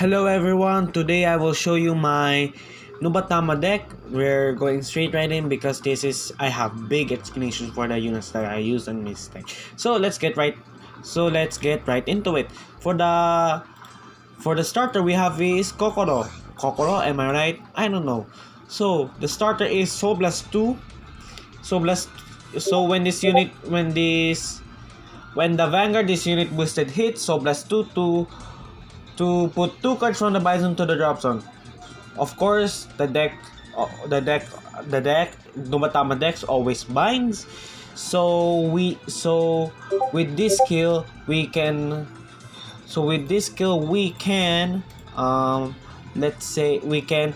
Hello everyone, today I will show you my Nubatama deck. We're going straight right in because I have big explanations for the units that I use on this deck. So let's get right into it. For the starter we have is Kokoro. Kokoro, am I right? I don't know. So the starter is Soul Blast 2. So when the Vanguard this unit boosted hit, Soul Blast 2 to put 2 cards from the Bison to the drop zone. Of course, the deck Nubatama decks always binds. So with this skill we can let's say we can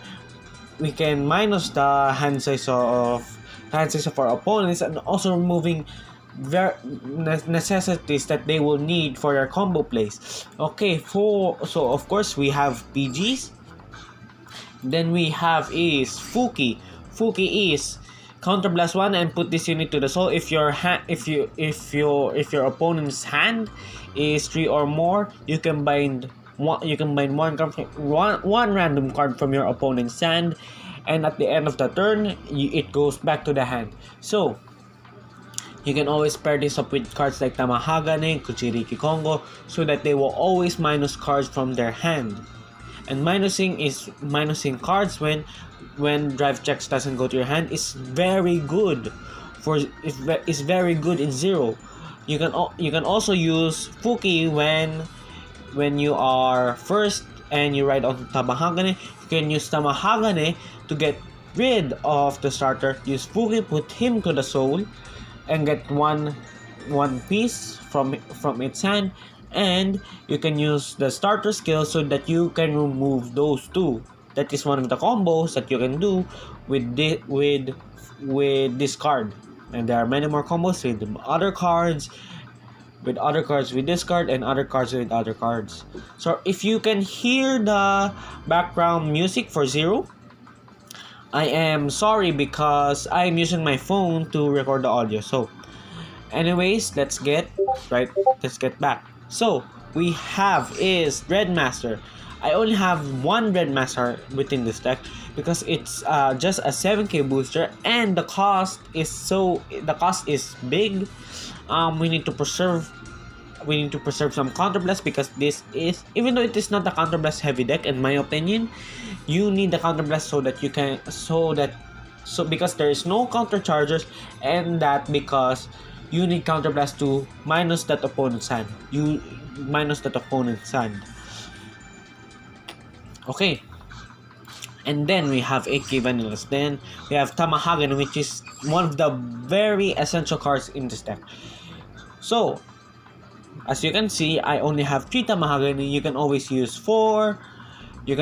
minus the hand size of our opponents and also removing necessities that they will need for their combo plays. Okay, so of course we have PGs. Then we have is Fuki. Fuki is counterblast 1 and put this unit to the soul. If your opponent's hand is 3 or more, you can bind one random card from your opponent's hand, and at the end of the turn it goes back to the hand. So you can always pair this up with cards like Tamahagane, Kuchiriki Kongo, so that they will always minus cards from their hand. And minusing cards when drive checks doesn't go to your hand is very good. Is very good in zero. You can also use Fuki when you are first and you ride on Tamahagane. You can use Tamahagane to get rid of the starter. Use Fuki, put him to the soul, and get one piece from its hand, and you can use the starter skill so that you can remove those two. That is one of the combos that you can do with this card, and there are many more combos with other cards with this card and other cards with other cards. So if you can hear the background music for Zero, I am sorry because I'm using my phone to record the audio. So anyways, let's get back. So we have is Red Master. I only have one Red Master within this deck because it's just a 7k booster and the cost is big. We need to preserve some counterblast because this is, even though it is not a counterblast heavy deck in my opinion, you need the counterblast because there is no counter chargers, and that because you need counterblast to minus that opponent's hand. Okay. And then we have 8k vanillas. Then we have Tamahagane, which is one of the very essential cards in this deck. So as you can see, I only have 3 Tamahagane. You can always use 4. The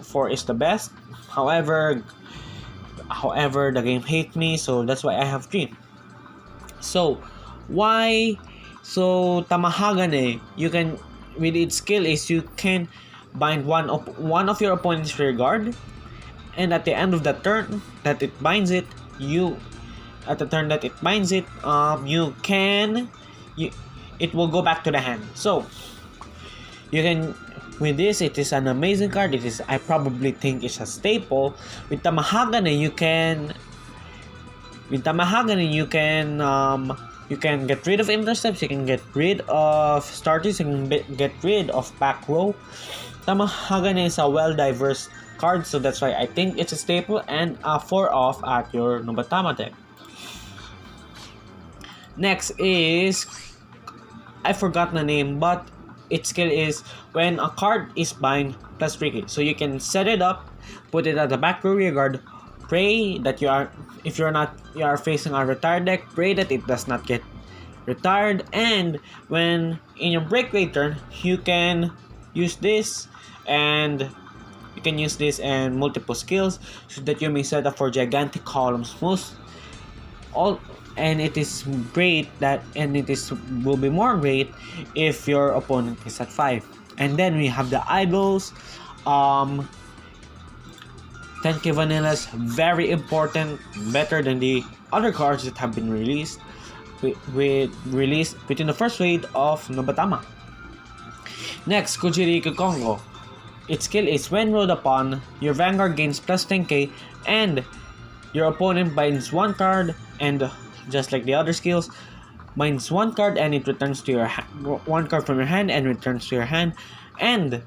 4 is the best. However, the game hates me, so that's why I have 3. So Tamahagane, you can, with its skill is you can bind one of your opponent's rear guard, and at the end of the turn that it binds it, it will go back to the hand. So you can, with this, it is an amazing card. I probably think it's a staple. With Tamahagane you can get rid of intercepts, you can get rid of starters, you can get rid of back row. Tamahagane is a well diverse card, so that's why I think it's a staple and a 4-off at your Nubatama deck. Next is, I forgot the name, but its skill is when a card is bind plus 3k. So you can set it up, put it at the back row rear guard, pray that you are facing a retired deck, pray that it does not get retired, and when in your breakaway turn you can use this and multiple skills so that you may set up for gigantic columns and it is great will be more great if your opponent is at 5. And then we have the idols. 10k vanillas, very important, better than the other cards that have been released within the first wave of Nubatama. Next, Kuchiriki Kongo. its skill is when rolled upon, your Vanguard gains plus 10k, and your opponent binds one card, and just like the other skills, binds one card and it returns to your one card from your hand and returns to your hand. And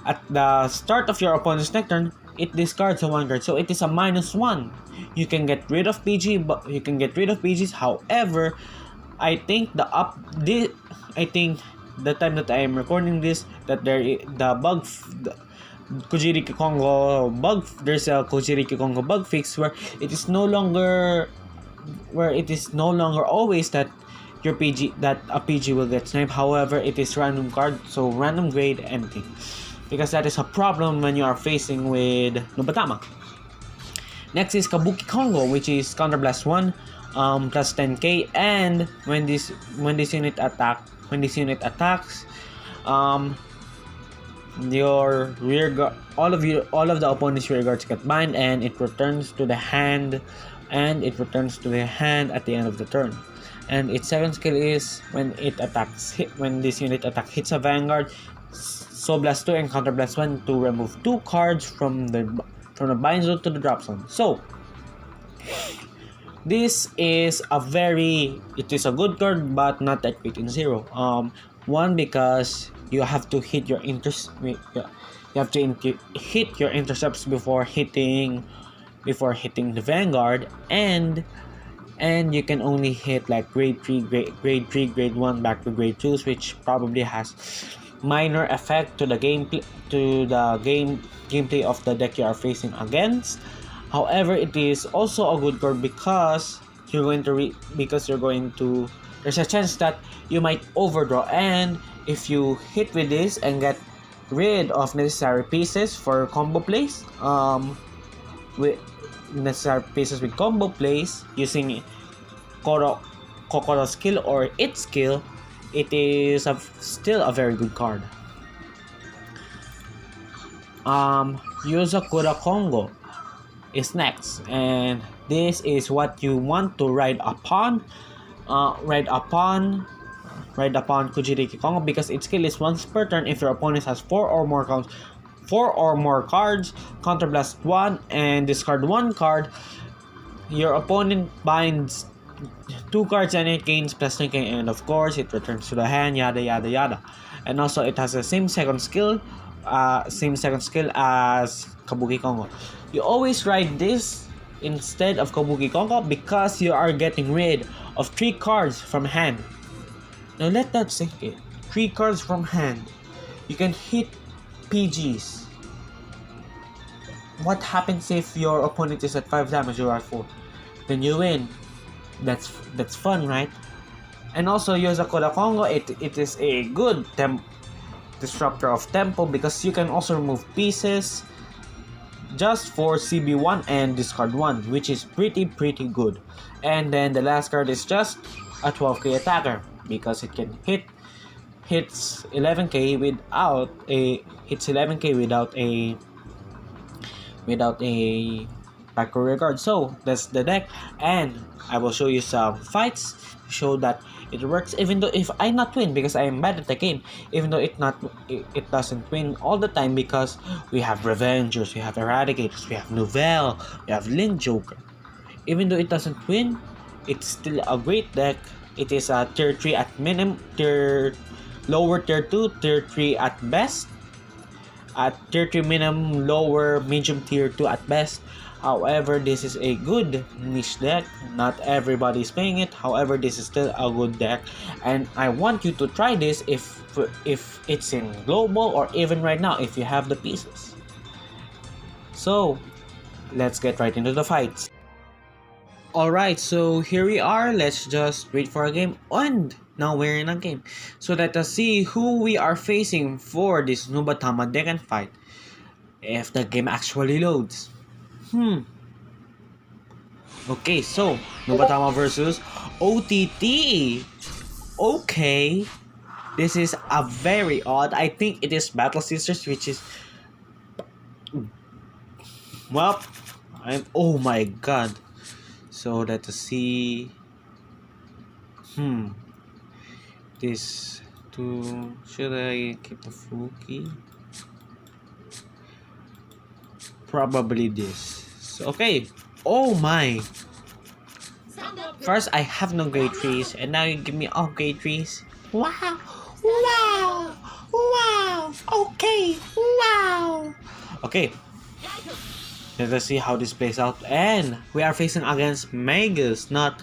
at the start of your opponent's next turn, it discards a one card, so it is a -1. You can get rid of PG, but you can get rid of PGs. However, I think I think the time that I am recording this, that the bug, the Kujiriki Kongo bug, there's a Kujiriki Kongo bug fix where it is no longer always that a PG will get sniped. However, it is random card, so random grade anything, because that is a problem when you are facing with Nubatama. Next is Kabuki Kongo, which is Counterblast 1, plus 10k, and when this unit attacks, your rear guard, all of the opponent's rear guards get bind, and it returns to the hand, at the end of the turn. And its second skill is when this unit attack hits a Vanguard, so blast 2 and counterblast 1 to remove 2 cards from the bind zone to the drop zone. So this is it is a good card, but not that great in zero. One, because you have to hit your hit your intercepts before hitting the Vanguard, and you can only hit like grade 3, grade 1 back to grade 2s, which probably has minor effect to the gameplay of the deck you are facing against. However, it is also a good card because there's a chance that you might overdraw, and if you hit with this and get rid of necessary pieces for combo plays, with combo plays using Kokoro's skill or its skill, it is still a very good card. Yuzakura Kongo is next, and this is what you want to ride upon Kujiriki Kongo, because its skill is once per turn. If your opponent has 4 or more cards, counterblast 1 and discard 1 card, your opponent binds 2 cards and it gains plus 10k, and of course it returns to the hand, yada yada yada. And also it has the same second skill as Kabuki Kongo. You always ride this instead of Kabuki Kongo because you are getting rid of 3 cards from hand. Now let that sink in. 3 cards from hand. You can hit PGs. What happens if your opponent is at 5 damage, you are at 4? Then you win. That's fun, right? And also Yozakura Kongo, it is a good disruptor of tempo, because you can also remove pieces just for CB1 and discard 1, which is pretty good. And then the last card is just a 12k attacker, because it can hits 11k without a back row regard. So that's the deck, and I will show you some fights to show that it works, even though if I not win because I am bad at the game, even though it doesn't win all the time, because we have Revengers, we have Eradicators, we have Nouvelle, we have Link Joker. Even though it doesn't win, it's still a great deck. It is a tier 3 at minimum, lower tier 2, tier 3 at best, at tier 3 minimum, lower medium tier 2 at best. However, this is a good niche deck. Not everybody is playing it. However, this is still a good deck, and I want you to try this if it's in global, or even right now if you have the pieces. So let's get right into the fights. Alright, so here we are. Let's just wait for a game, and now we're in a game. So let us see who we are facing for this Nubatama deck and fight, if the game actually loads. Okay, so Nubatama versus OTT. Okay, this is a very odd. I think it is Battle Sisters, which is, well, oh my god. So let us see. This two. Should I keep the Fuki? probably this. So, okay. Oh my. First, I have no grade trees, and now you give me all grade trees. Wow. Wow. Wow. Okay. Wow. Okay. Let us see how this plays out. And we are facing against Magus, not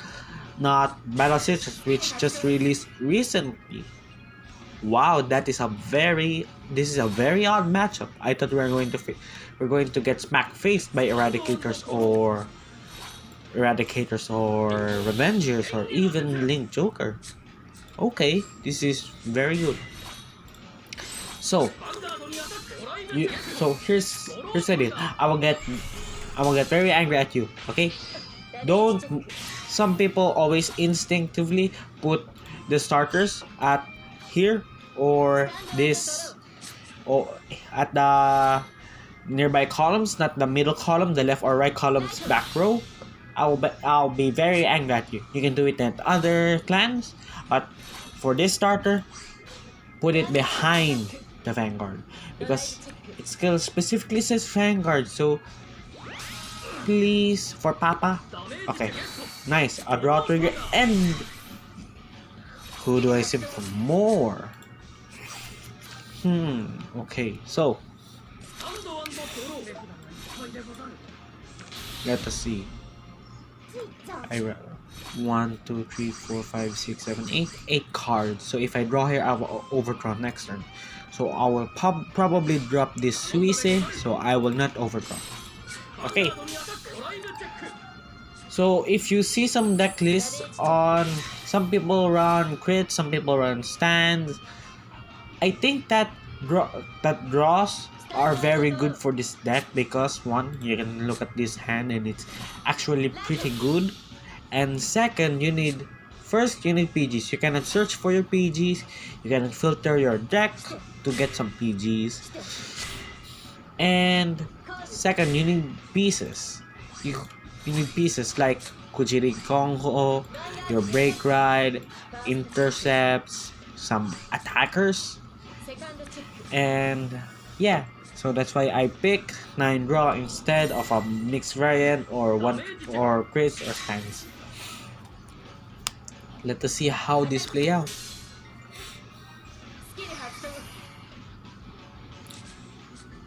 Battle Citrus, which just released recently. Wow, this is a very odd matchup. I thought we're going to get smack faced by Eradicators or Revengers or even Link Joker. Okay, this is very good. So, here's the deal. I will get very angry at you. Okay, don't. Some people always instinctively put the starters at here or this or at the nearby columns, not the middle column, the left or right columns back row. I'll be very angry at you. You can do it at other clans, but for this starter, put it behind the Vanguard because it skill specifically says Vanguard. So please, for Papa. Okay, nice. A draw trigger and who do I sim for more? Okay, so let us see. I read 1, 2, 3, 4, 5, 6, 7, 8. 8 cards. So if I draw here, I will overdraw next turn. So I will probably drop this Suisse, so I will not overdraw. Okay. So if you see some deck lists on, some people run crit, some people run stands. I think that draws are very good for this deck because one, you can look at this hand and it's actually pretty good. And second, you need PGs. You cannot search for your PGs. You cannot filter your deck to get some PGs. And second, you need pieces. You need pieces like Kujiri Kongo, your Break Ride, intercepts, some attackers. And yeah, so that's why I pick 9 draw instead of a mixed variant or crits or stands. Let us see how this play out.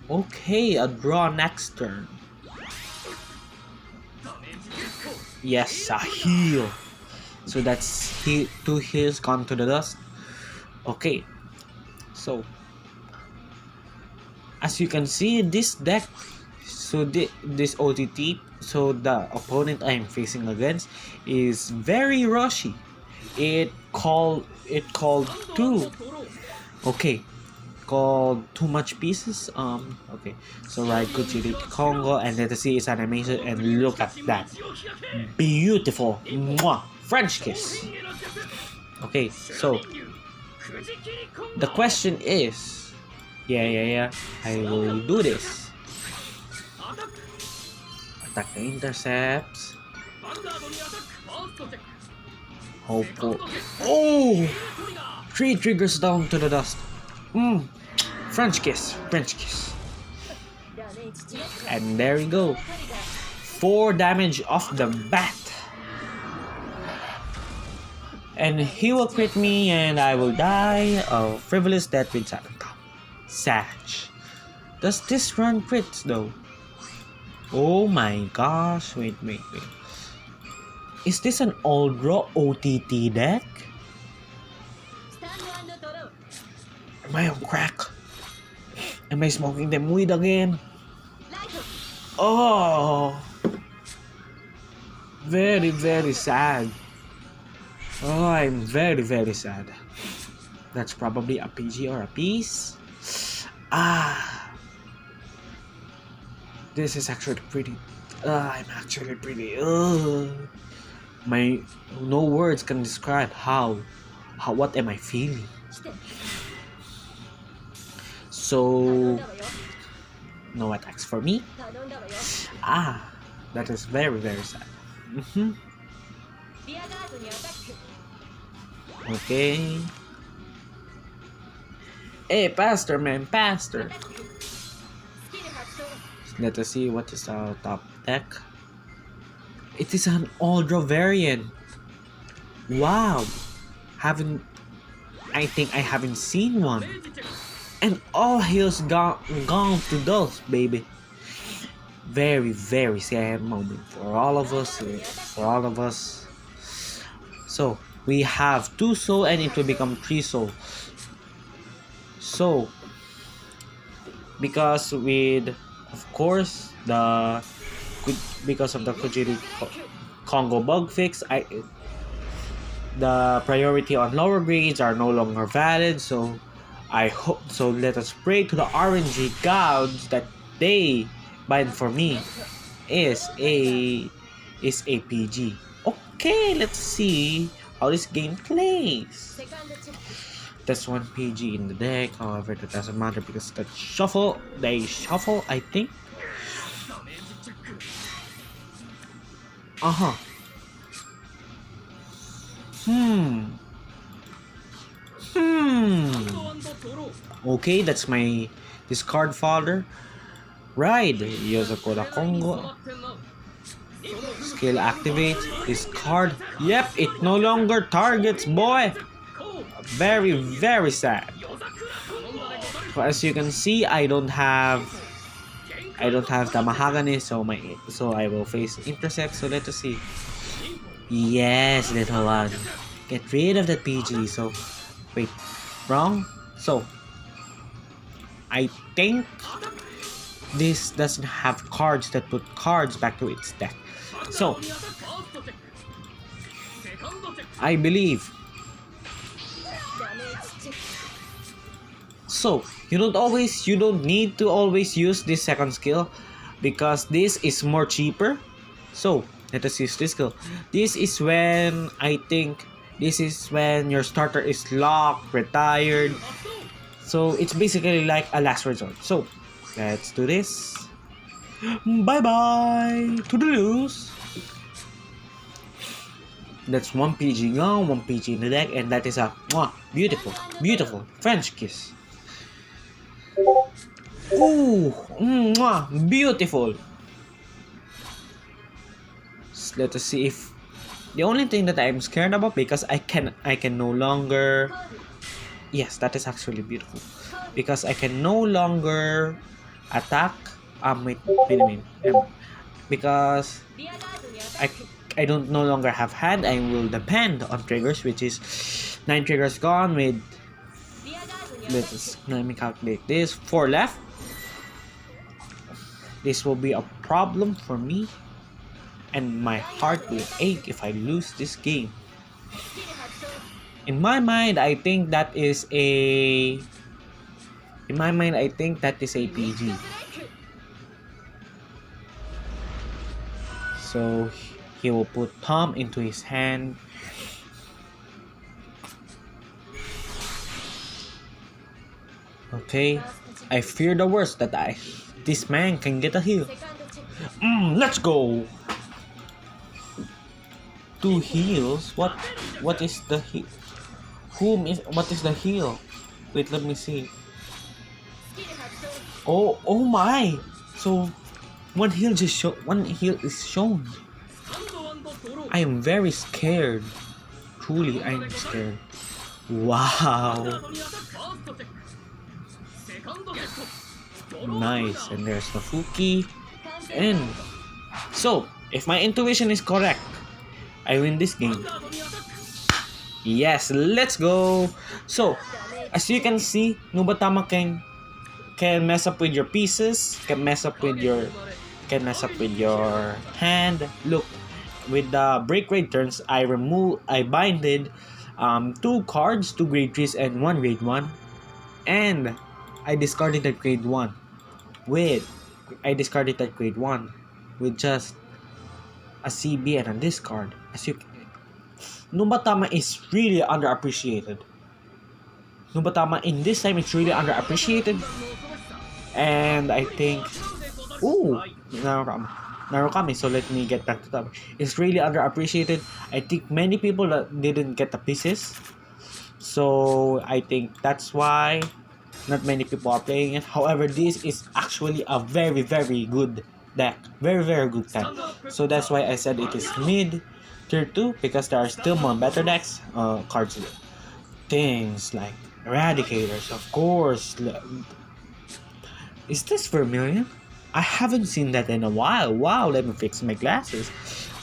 Okay, a draw next turn. Yes, a heal. So that's 2 heals gone to the dust. Okay, so as you can see, this deck, so this OTT, so the opponent I am facing against is very rushy. It called 2. Okay, called too much pieces. Okay, so right, Kuchiri Kongo, and let us see its animation, and look at that, beautiful, mwah, French kiss. Okay, so the question is, yeah, I will do this. Attack the intercepts. Hopeful. Oh! 3 triggers down to the dust. French kiss. And there we go. 4 damage off the bat. And he will crit me and I will die of frivolous death with Sag. Does this run crits though? Oh my gosh, wait. Is this an old raw OTT deck? Am I on crack? Am I smoking them weed again? Oh, very, very sad. Oh, I'm very, very sad. That's probably a PG or a piece. This is actually pretty. I'm actually pretty. My no words can describe what am I feeling. So no attacks for me. That is very, very sad. Okay. Hey, Pastor, man, Pastor. Let us see what is our top deck. It is an Aldra variant. Wow. Haven't I think I haven't seen one. And all hail's gone to those, baby. Very, very sad moment for all of us. For all of us. So we have 2 soul and it will become 3 soul. So because with of course because of the Kujiri Congo bug fix, the priority on lower grades are no longer valid. So I hope so. Let us pray to the RNG gods that they bind for me is a PG. Okay, let's see how this game plays. That's 1 PG in the deck. However, that doesn't matter because they shuffle, I think. Uh-huh. Okay, that's my discard folder. Right, Yosakoda Kongo. Skill activate. Discard. Yep, it no longer targets, boy. Very, very sad. So as you can see, I don't have the Mahagani, so I will face Intercept. So let us see. Yes, little one. Get rid of that PG. So wait, wrong. So I think this doesn't have cards that put cards back to its deck. So I believe. So you don't need to always use this second skill because this is more cheaper. So let us use this skill. This is when your starter is locked, retired. So it's basically like a last resort. So let's do this. Bye bye to the loose. That's 1 PG gone, 1 PG in the deck, and that is a beautiful, beautiful French kiss. Ooh, beautiful. So let us see if the only thing that I'm scared about because I can no longer. Yes, that is actually beautiful because I can no longer attack. Because I don't no longer have hand. I will depend on triggers, which is 9 triggers gone with. Let me calculate this. 4 left. This will be a problem for me, and my heart will ache if I lose this game. In my mind, I think that is a. PG. So he will put Tom into his hand. Okay, I fear the worst that this man can get a heal. Let's go. 2 heals. What is the heal? What is the heal? Wait, let me see. Oh my. So one heal is shown. I am very scared. Truly, I am scared. Wow. Nice. And there's the Fuki. And so, if my intuition is correct, I win this game. Yes, let's go. So, as you can see, Nubatama can mess up with your pieces, can mess up with your hand. Look, with the break rate turns, I binded 2 cards, 2 grade 3s and 1 grade 1, and I discarded that grade 1 with just a CB and a discard. Nubatama is really underappreciated. Nubatama in this time is really underappreciated, and I think Narukami. So let me get back to that. It's really underappreciated. I think many people didn't get the pieces, so I think that's why Not many people are playing it. However, this is actually a very very good deck. Very very good deck. So that's why I said it is mid tier 2 because there are still more better decks. Cards, things like Eradicators, of course. Is this Vermilion? I haven't seen that in a while. Wow, let me fix my glasses.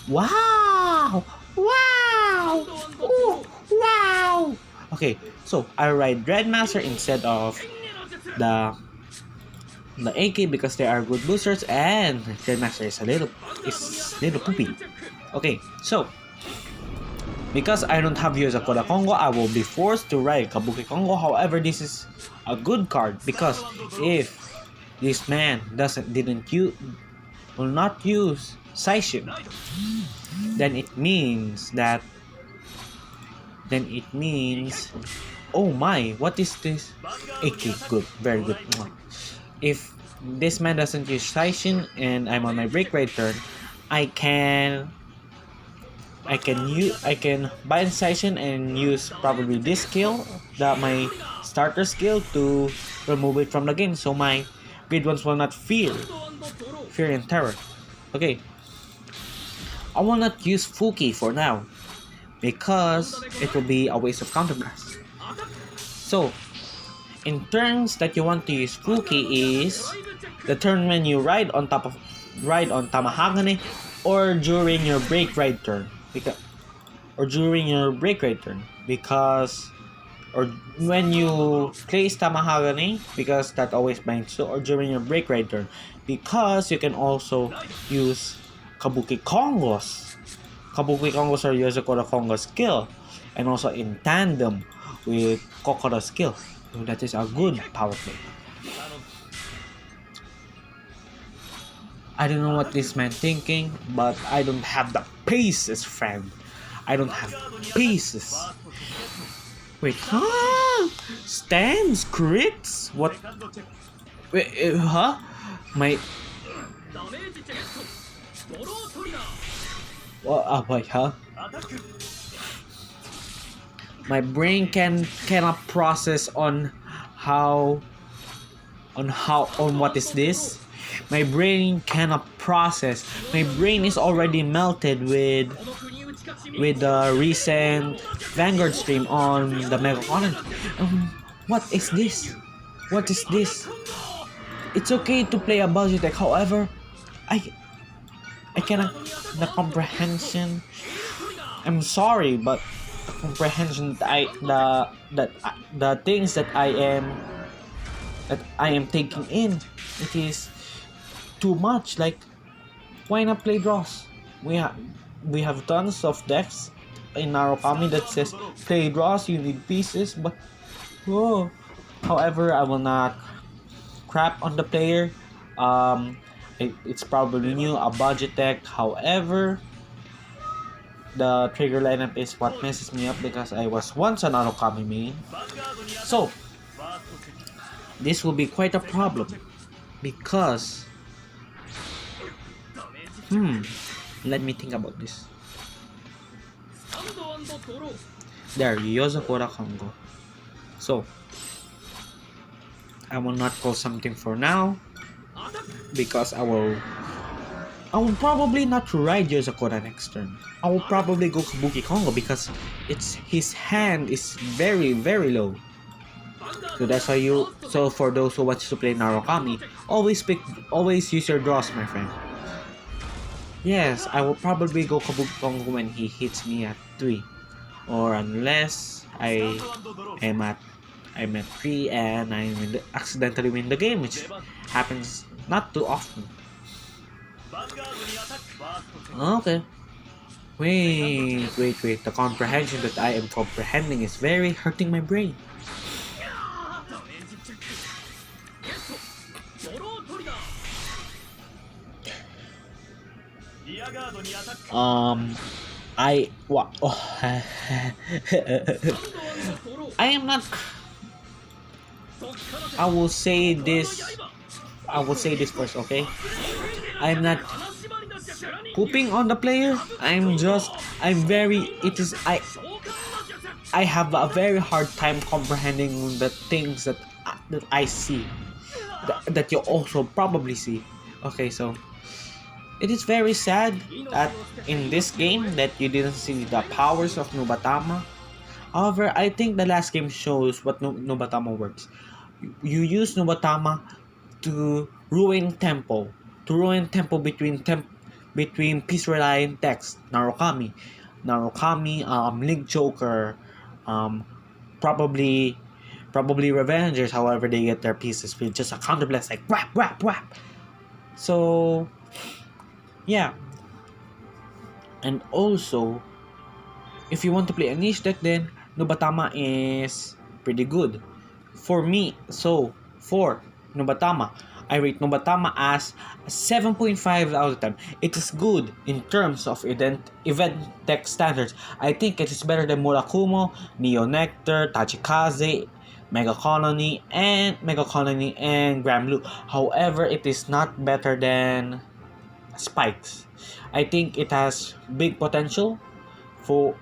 Wow! Wow! Ooh, wow! Okay, so I ride Dreadmaster instead of the AK because they are good boosters and Dreadmaster is a little poopy. Okay, so because I don't have Yozakura Kongo, I will be forced to ride Kabuki Kongo. However, this is a good card because if this man will not use Saishin, then it means oh my, what is this? AK, good, very good. If this man doesn't use Saishin and I'm on my break right turn, I can bind Saishin and use probably this skill, my starter skill, to remove it from the game, so my grade ones will not fear and terror. Okay, I will not use Fuki for now because it will be a waste of counterblast. So, in turns that you want to use Fuki is the turn when you ride on Tamahagane or during your break ride turn because or when you place Tamahagane because that always binds to, or during your break ride turn because you can also use Kabuki Kongos or Yozakura Kongo skill and also in tandem with Kokoro skill. So that is a good power play. I don't know what this man thinking, but I don't have the pieces, friend. I don't have pieces. Wait, Stands crits? What? Wait, huh? My. Wait, huh? My brain cannot process on what is this. My brain cannot process. My brain is already melted with the recent Vanguard stream on the Mega Conan. What is this? What is this? It's okay to play a budget deck. However, I cannot. The comprehension. I'm sorry, but the comprehension the things that I am taking in, it is too much. Like, why not play draws? We have tons of decks in Narukami that says play draws, you need pieces, but however, I will not crap on the player. It's probably new, a budget deck. However, the trigger lineup is what messes me up because I was once an Narukami main. So this will be quite a problem because let me think about this. There, Yozakura Kongo. So I will not call something for now because I will probably not ride Yozakura next turn. I will probably go Kabuki Kongo because his hand is very very low. So that's why so for those who want to play Narukami, always use your draws, my friend. Yes, I will probably go Kabuki Kongo when he hits me at 3, or unless I'm at 3 and I accidentally win the game, which happens not too often. Okay. Wait. The comprehension that I am comprehending is very hurting my brain. I am not. I will say this first, okay? I am not pooping on the player. I have a very hard time comprehending the things that that I see, that you also probably see. Okay, so it is very sad that in this game that you didn't see the powers of Nubatama. However, I think the last game shows what Nubatama works. You use Nubatama to ruin tempo between peace reliant decks, Narukami, Link Joker, um, probably Revengers. However, they get their pieces with just a counter blast like whap whap whap. So yeah, and also if you want to play a niche deck, then Nubatama is pretty good for me. So for Nubatama, I rate Nubatama as a 7.5 out of 10. It is good in terms of event deck standards. I think it is better than Murakumo, Neo Nectar, Tachikaze, Mega Colony and Grand Blue. However, it is not better than Spikes. I think it has big potential for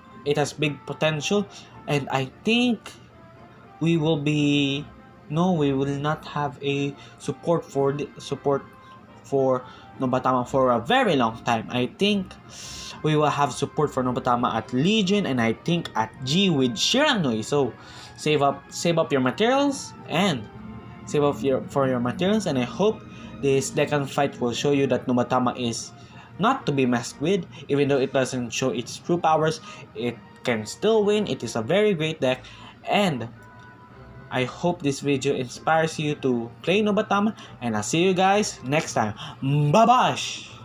big potential, and I think we will be no, we will not have a support for Nobatama for a very long time. I think we will have support for Nobatama at Legion, and I think at G with Shiranui. So save up your materials and for your materials, and I hope this second fight will show you that Nobatama is not to be messed with. Even though it doesn't show its true powers, it can still win. It is a very great deck, and I hope this video inspires you to play Nobatama, and I'll see you guys next time. Bye bye!